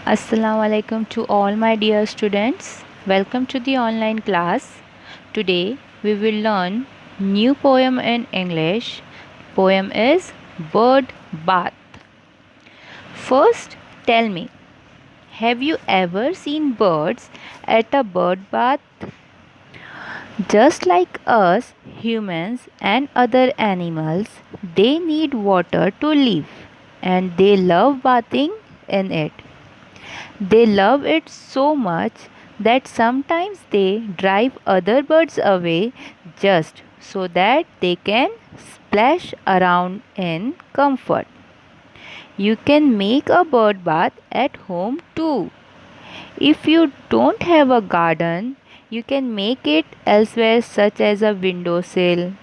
Assalamu alaikum to all my dear students. Welcome to the online class. Today we will learn new poem in English. Poem is Bird Bath. First, tell me, have you ever seen birds at a bird bath? Just like us, humans and other animals, they need water to live and they love bathing in it. They love it so much that sometimes they drive other birds away just so that they can splash around in comfort. You can make a bird bath at home too. If you don't have a garden, you can make it elsewhere, such as a windowsill.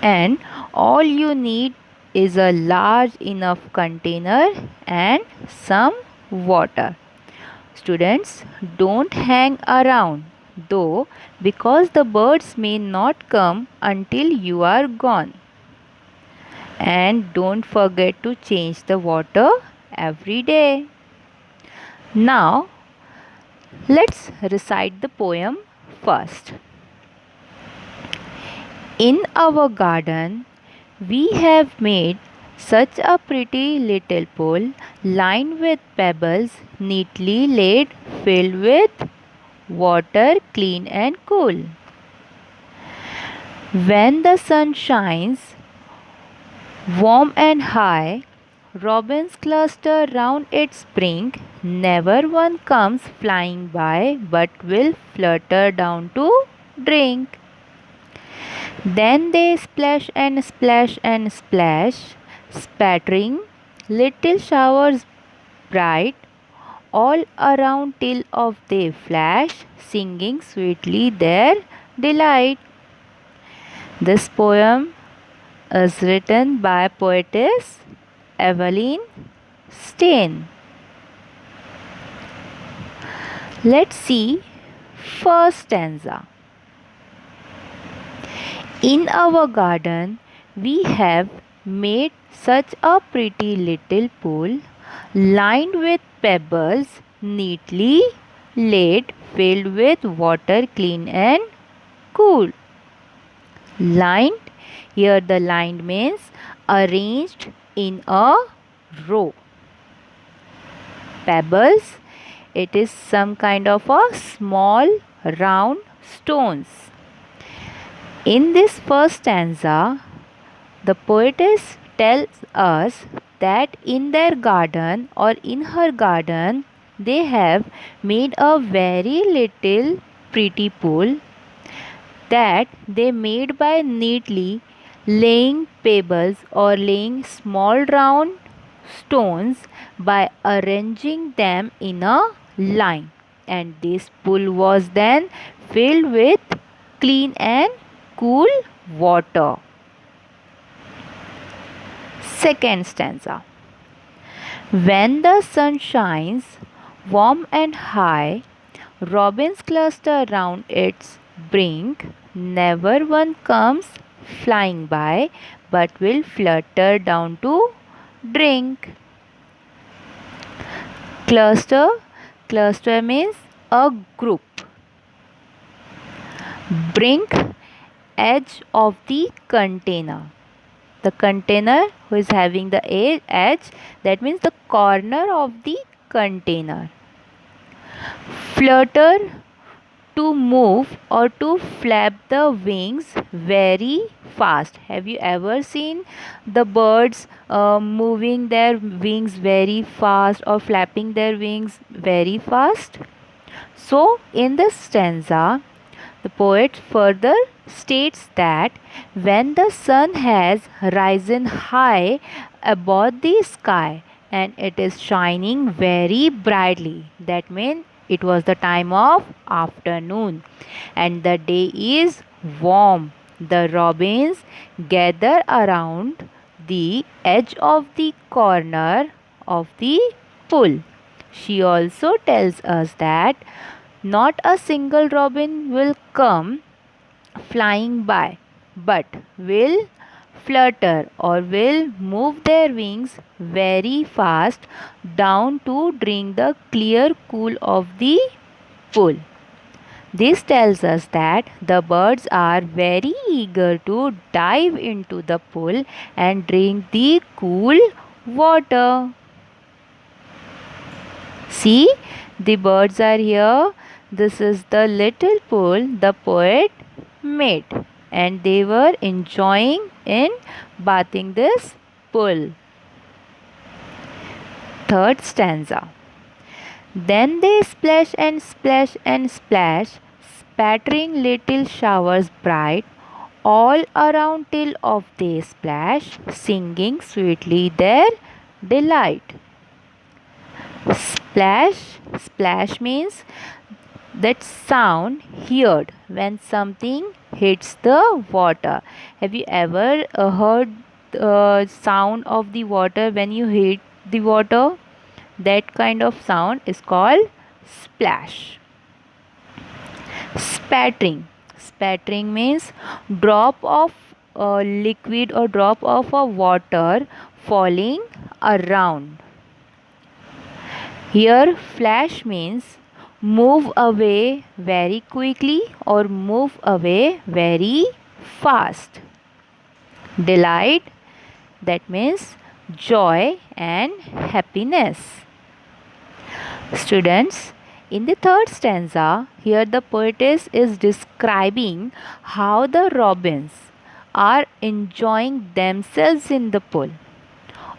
And all you need is a large enough container and some water. Students, don't hang around though, because the birds may not come until you are gone. And don't forget to change the water every day. Now, let's recite the poem first. In our garden, we have made such a pretty little pool lined with pebbles, neatly laid, filled with water, clean and cool. When the sun shines warm and high, robins cluster round its brink. Never one comes flying by, but will flutter down to drink. Then they splash and splash, spattering little showers bright all around till of they flash, singing sweetly their delight. This poem is written by poetess Evelyn Stein. Let's see first stanza. In our garden, we have made such a pretty little pool lined with pebbles, neatly laid, filled with water, clean and cool. Lined, here the lined means arranged in a row. Pebbles, it is some kind of a small round stones. In this first stanza, the poetess tells us that in their garden or in her garden, they have made a very little pretty pool that they made by neatly laying pebbles or laying small round stones by arranging them in a line, and this pool was then filled with clean and cool water. Second stanza. When the sun shines warm and high, robins cluster round its brink. Never one comes flying by, but will flutter down to drink. Cluster. Cluster means a group. Brink, edge of the container. The container who is having the edge, that means the corner of the container. Flutter, to move or to flap the wings very fast. Have you ever seen the birds moving their wings very fast or flapping their wings very fast? So, in this stanza, the poet further states that when the sun has risen high above the sky and it is shining very brightly, that means it was the time of afternoon and the day is warm, the robins gather around the edge of the corner of the pool. She also tells us that not a single robin will come flying by, but will flutter or will move their wings very fast down to drink the clear cool of the pool. This tells us that the birds are very eager to dive into the pool and drink the cool water. See, the birds are here. This is the little pool the poet made, and they were enjoying in bathing this pool. Third stanza. Then they splash and splash and splash, spattering little showers bright all around till of they splash, singing sweetly their delight. Splash, splash means that sound heard when something hits the water. Have you ever heard the sound of the water when you hit the water? That kind of sound is called splash. Spattering. Spattering means drop of liquid or drop of a water falling around. Here flash means move away very quickly or move away very fast. Delight, that means joy and happiness. Students, in the third stanza, here the poetess is describing how the robins are enjoying themselves in the pool.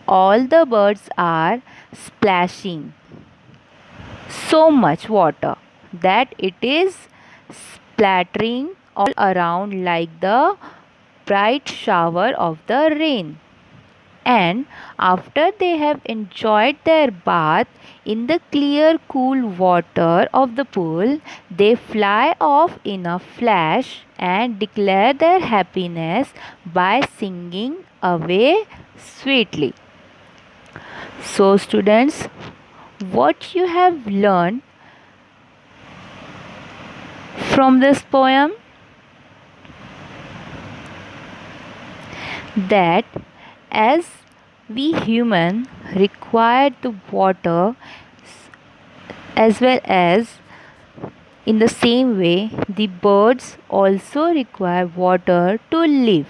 All the birds are splashing so much water that it is splattering all around like the bright shower of the rain. And after they have enjoyed their bath in the clear cool water of the pool, they fly off in a flash and declare their happiness by singing away sweetly. So students, what you have learned from this poem, that as we human require the water, as well as in the same way the birds also require water to live.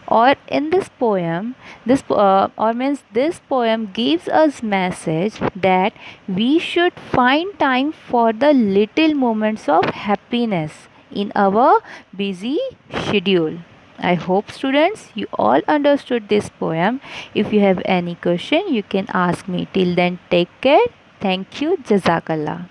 Or in this poem, this poem gives us message that we should find time for the little moments of happiness in our busy schedule. I hope students you all understood this poem. If you have any question, you can ask me. Till then, take care. Thank you. Jazakallah.